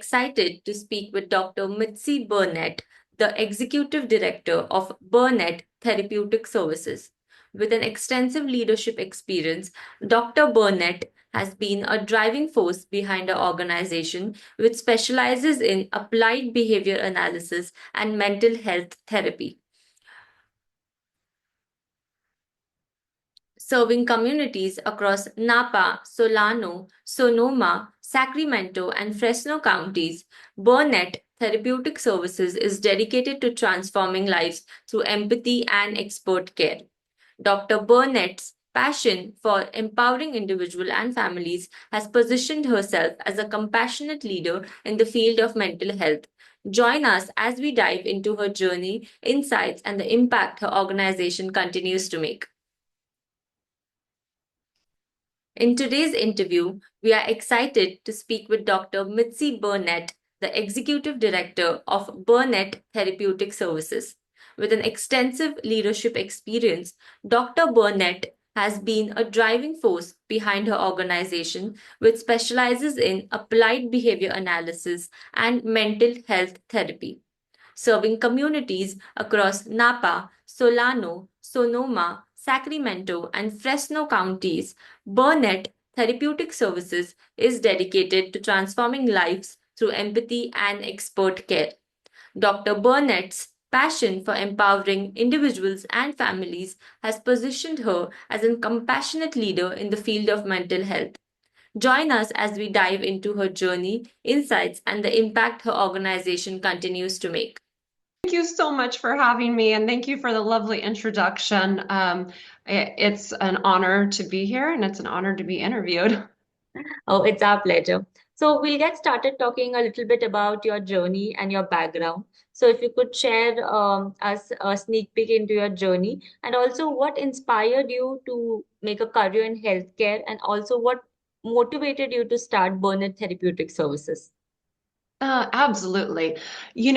excited to speak with Dr. Mitze Burnett, the Executive Director of Burnett Therapeutic Services. With an extensive leadership experience, Dr. Burnett has been a driving force behind our organization, which specializes in applied behavior analysis and mental health therapy. Serving communities across Napa, Solano, Sonoma, Sacramento, and Fresno counties, Burnett Therapeutic Services is dedicated to transforming lives through empathy and expert care. Dr. Burnett's passion for empowering individuals and families has positioned herself as a compassionate leader in the field of mental health. Join us as we dive into her journey, insights, and the impact her organization continues to make. In today's interview, we are excited to speak with Dr. Mitze Burnett, the Executive Director of Burnett Therapeutic Services. With an extensive leadership experience, Dr. Burnett has been a driving force behind her organization, which specializes in applied behavior analysis and mental health therapy. Serving communities across Napa, Solano, Sonoma, Sacramento, and Fresno counties, Burnett Therapeutic Services is dedicated to transforming lives through empathy and expert care. Dr. Burnett's passion for empowering individuals and families has positioned her as a compassionate leader in the field of mental health. Join us as we dive into her journey, insights, and the impact her organization continues to make. Thank you so much for having me, and thank you for the lovely introduction. It's an honor to be here, and it's an honor to be interviewed. Oh, it's our pleasure. So we'll get started talking a little bit about your journey and your background. So if you could share us a sneak peek into your journey, and also what inspired you to make a career in healthcare, and also what motivated you to start Burnett Therapeutic Services. Absolutely. When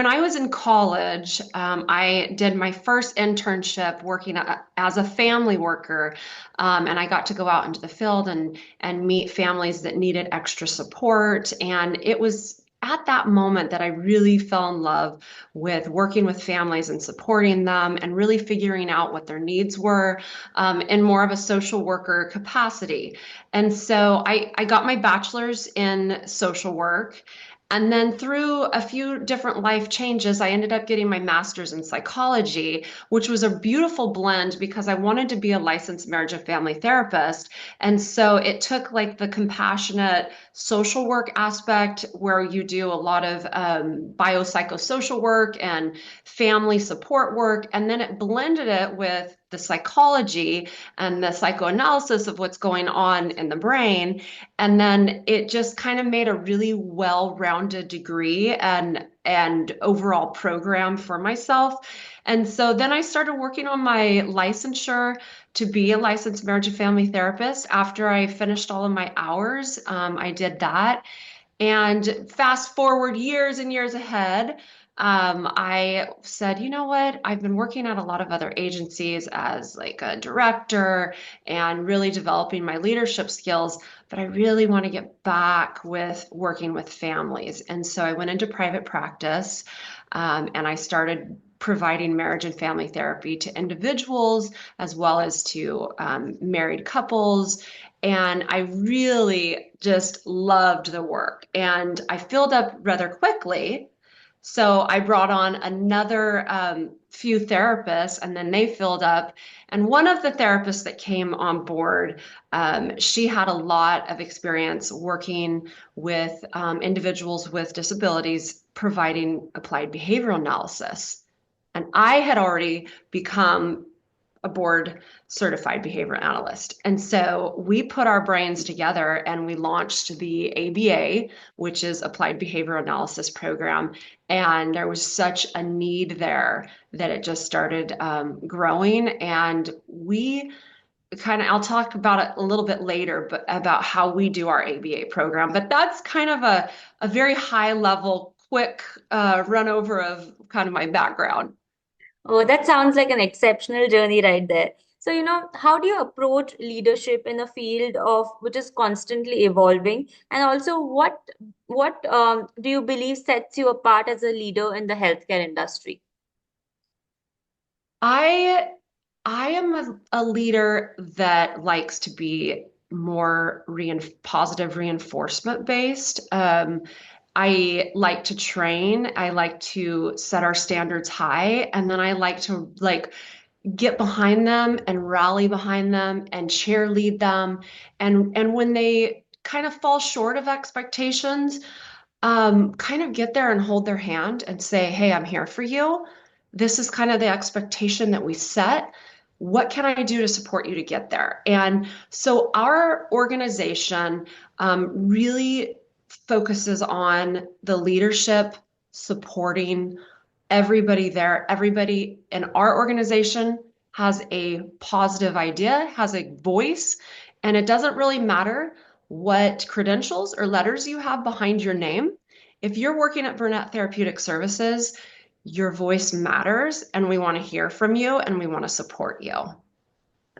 I was in college, I did my first internship working as a family worker, and I got to go out into the field and meet families that needed extra support. And it was at that moment that I really fell in love with working with families and supporting them and really figuring out what their needs were, in more of a social worker capacity. And so I got my bachelor's in social work. And then through a few different life changes, I ended up getting my master's in psychology, which was a beautiful blend because I wanted to be a licensed marriage and family therapist. And so it took like the compassionate social work aspect where you do a lot of biopsychosocial work and family support work. And then it blended it with the psychology and the psychoanalysis of what's going on in the brain. And then it just kind of made a really well-rounded degree and overall program for myself. And so then I started working on my licensure to be a licensed marriage and family therapist. After I finished all of my hours, I did that. And fast forward years and years ahead, I said, you know what? I've been working at a lot of other agencies as like a director and really developing my leadership skills, but I really want to get back with working with families. And so I went into private practice, and I started providing marriage and family therapy to individuals as well as to married couples. And I really just loved the work. And I filled up rather quickly. So I brought on another few therapists, and then they filled up. And one of the therapists that came on board, she had a lot of experience working with individuals with disabilities, providing applied behavioral analysis. And I had already become a board certified behavior analyst. And so we put our brains together and we launched the ABA, which is Applied Behavior Analysis Program. And there was such a need there that it just started growing. And we I'll talk about it a little bit later, but about how we do our ABA program. But that's kind of a very high level, quick run over of kind of my background. Oh, that sounds like an exceptional journey right there. So, how do you approach leadership in a field of which is constantly evolving? And also, what do you believe sets you apart as a leader in the healthcare industry? I I am a leader that likes to be more positive reinforcement based. I like to train. I like to set our standards high, and then I like to get behind them and rally behind them and cheerlead them. And when they kind of fall short of expectations, kind of get there and hold their hand and say, hey, I'm here for you. This is kind of the expectation that we set. What can I do to support you to get there? And so our organization really focuses on the leadership supporting everybody there. Everybody in our organization has a positive idea, has a voice, and it doesn't really matter what credentials or letters you have behind your name. If you're working at Burnett Therapeutic Services, your voice matters, and we want to hear from you and we want to support you.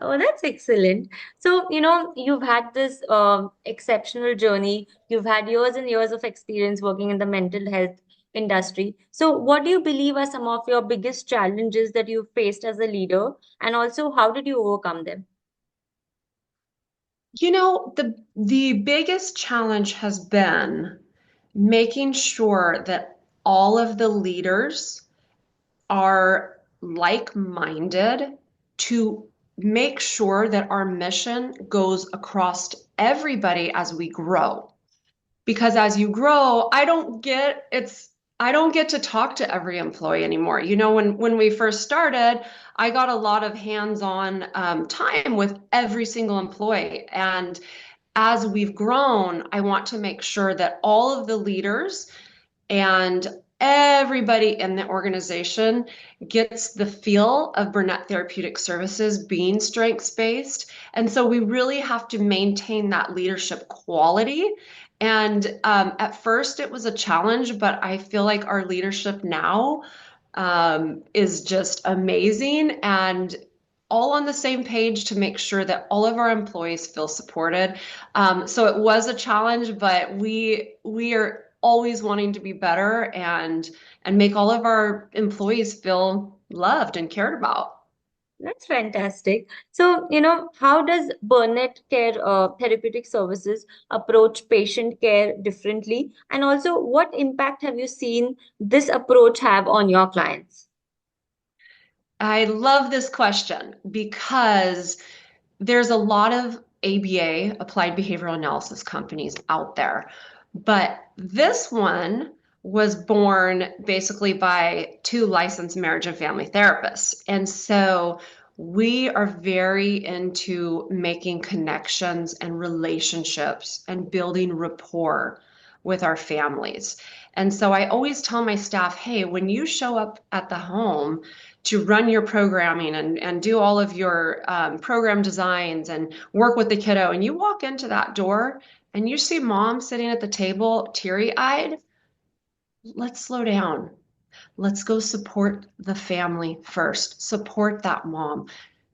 Oh, that's excellent. So, you've had this exceptional journey. You've had years and years of experience working in the mental health industry. So, what do you believe are some of your biggest challenges that you've faced as a leader? And also, how did you overcome them? The biggest challenge has been making sure that all of the leaders are like-minded to make sure that our mission goes across everybody as we grow. Because as you grow, I don't get to talk to every employee anymore. When we first started, I got a lot of hands-on time with every single employee. And as we've grown, I want to make sure that all of the leaders and everybody in the organization gets the feel of Burnett Therapeutic Services being strengths based. And so we really have to maintain that leadership quality. And at first, it was a challenge, but I feel like our leadership now is just amazing and all on the same page to make sure that all of our employees feel supported. So it was a challenge, but we are always wanting to be better and make all of our employees feel loved and cared about. That's fantastic. So, how does Burnett Care Therapeutic Services approach patient care differently? And also, what impact have you seen this approach have on your clients? I love this question because there's a lot of ABA, applied behavioral analysis companies out there. But this one was born basically by two licensed marriage and family therapists. And so we are very into making connections and relationships and building rapport with our families. And so I always tell my staff, hey, when you show up at the home, to run your programming and do all of your program designs and work with the kiddo. And you walk into that door and you see mom sitting at the table, teary-eyed, let's slow down. Let's go support the family first. Support that mom.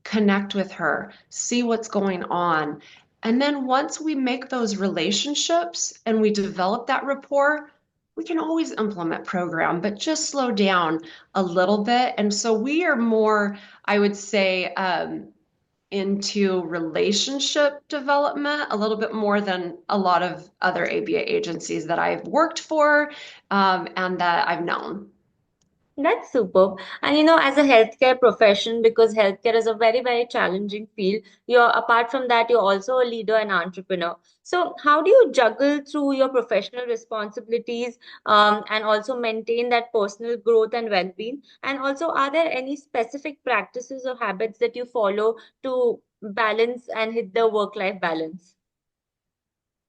Connect with her. See what's going on. And then once we make those relationships and we develop that rapport, we can always implement program, but just slow down a little bit. And so we are more, I would say, into relationship development a little bit more than a lot of other ABA agencies that I've worked for and that I've known. That's superb. And as a healthcare profession, because healthcare is a very, very challenging field, apart from that, you're also a leader and entrepreneur. So, how do you juggle through your professional responsibilities and also maintain that personal growth and well-being? And also, are there any specific practices or habits that you follow to balance and hit the work-life balance?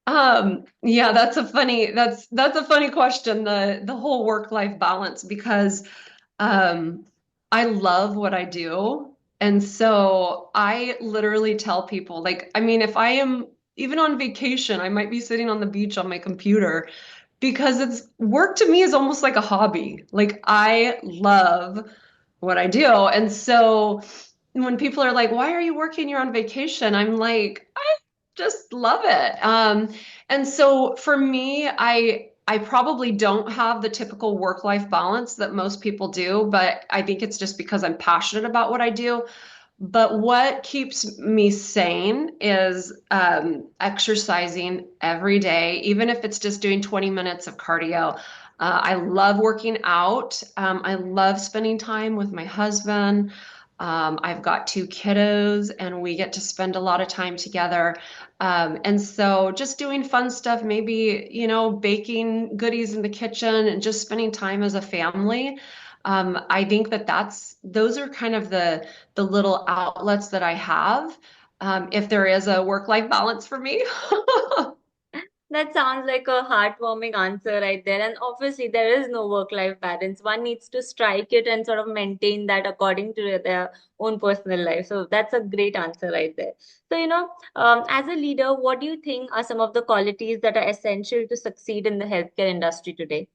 Yeah, that's a funny question, the whole work-life balance, because um I love what I do. And so I literally tell people, like, I mean, if I am even on vacation, I might be sitting on the beach on my computer because it's work to me is almost like a hobby. Like I love what I do. And so when people are like, why are you working? You're on vacation. I'm like, I just love it. And so for me, I probably don't have the typical work-life balance that most people do, but I think it's just because I'm passionate about what I do. But what keeps me sane is exercising every day, even if it's just doing 20 minutes of cardio. I love working out. I love spending time with my husband. I've got two kiddos, and we get to spend a lot of time together. And so just doing fun stuff, maybe, baking goodies in the kitchen and just spending time as a family. I think those are kind of the little outlets that I have, if there is a work-life balance for me. That sounds like a heartwarming answer right there. And obviously, there is no work-life balance. One needs to strike it and sort of maintain that according to their own personal life. So that's a great answer right there. So, as a leader, what do you think are some of the qualities that are essential to succeed in the healthcare industry today?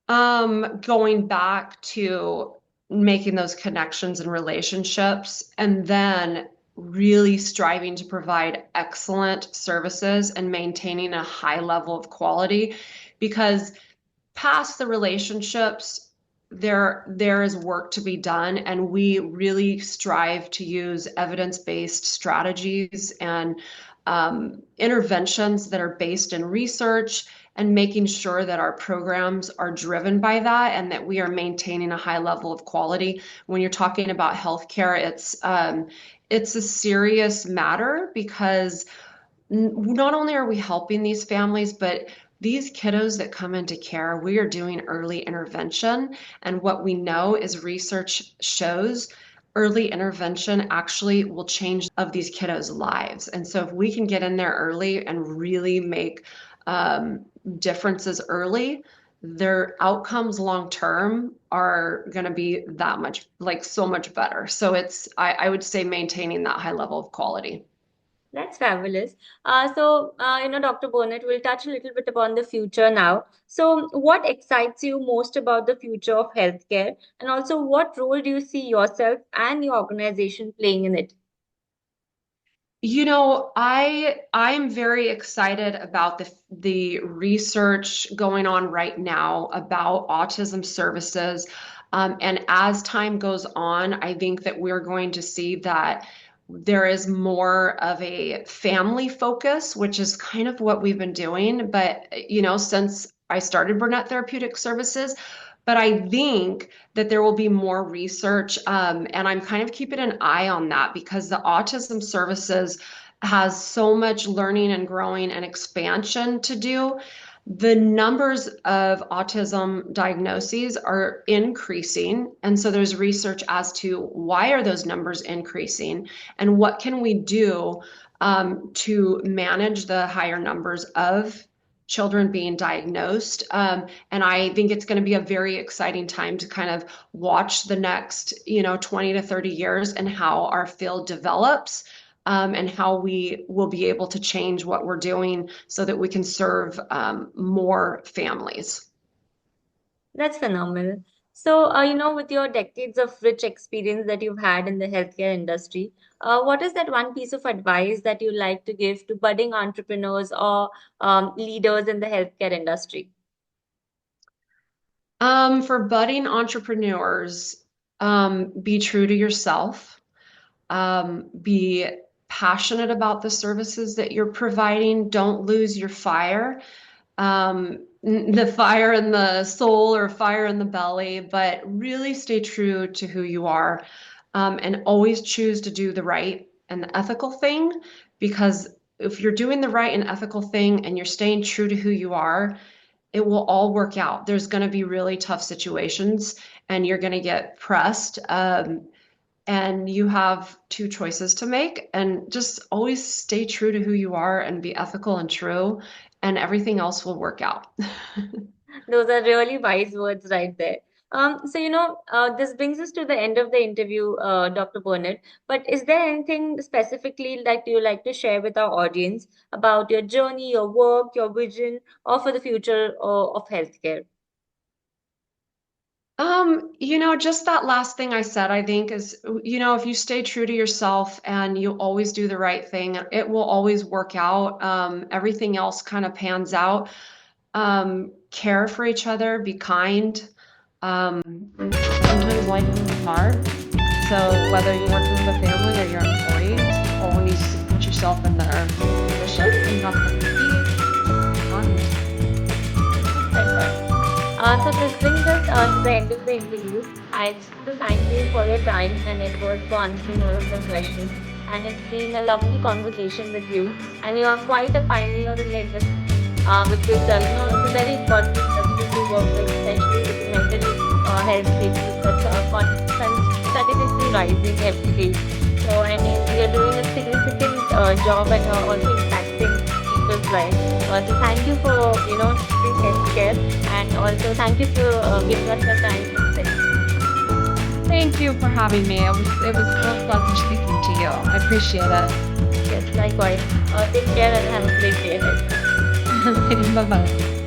Going back to making those connections and relationships, and then really striving to provide excellent services and maintaining a high level of quality, because past the relationships, there is work to be done, and we really strive to use evidence-based strategies and interventions that are based in research, and making sure that our programs are driven by that and that we are maintaining a high level of quality. When you're talking about healthcare, it's a serious matter, because not only are we helping these families, but these kiddos that come into care, we are doing early intervention. And what we know is research shows early intervention actually will change of these kiddos' lives. And so if we can get in there early and really make differences early, their outcomes long term are going to be that much, like so much better. So I would say maintaining that high level of quality. That's fabulous. Dr. Burnett, we'll touch a little bit upon the future now. So, what excites you most about the future of healthcare? And also, what role do you see yourself and your organization playing in it? I'm very excited about the research going on right now about autism services. And as time goes on, I think that we're going to see that there is more of a family focus, which is kind of what we've been doing. But, since I started Burnett Therapeutic Services, but I think that there will be more research, and I'm kind of keeping an eye on that, because the autism services has so much learning and growing and expansion to do. The numbers of autism diagnoses are increasing, and so there's research as to why are those numbers increasing, and what can we do to manage the higher numbers of children being diagnosed. And I think it's going to be a very exciting time to kind of watch the next, 20 to 30 years, and how our field develops, and how we will be able to change what we're doing so that we can serve more families. That's phenomenal. So, with your decades of rich experience that you've had in the healthcare industry, what is that one piece of advice that you like to give to budding entrepreneurs or leaders in the healthcare industry? For budding entrepreneurs, be true to yourself. Be passionate about the services that you're providing. Don't lose your fire, the fire in the soul or fire in the belly, but really stay true to who you are, and always choose to do the right and the ethical thing. Because if you're doing the right and ethical thing and you're staying true to who you are, it will all work out. There's going to be really tough situations, and you're going to get pressed. And you have two choices to make, and just always stay true to who you are and be ethical and true, and everything else will work out. Those are really wise words right there. This brings us to the end of the interview, Dr. Burnett. But is there anything specifically that you like to share with our audience about your journey, your work, your vision, or for the future of healthcare? Just that last thing I said, I think is, if you stay true to yourself and you always do the right thing, it will always work out. Everything else kind of pans out. Care for each other, be kind. Sometimes life is hard. So whether you're working with a family or your employees, always put yourself in their position and not So this brings us to the end of the interview. I just want to thank you for your time and effort for answering all of the questions. And it's been a lovely conversation with you. And you are quite a pioneer in it, which is it's a very important industry to work with, especially with mental health issues continuously rising every day. So I mean, you're doing a significant job and you're also impacting people's lives. So thank you for taking healthcare, and also thank you for giving us the time to say. Thank you for having me. It was a pleasure speaking to you. I appreciate it. Yes, likewise. Take care and have a great day ahead. Bye bye.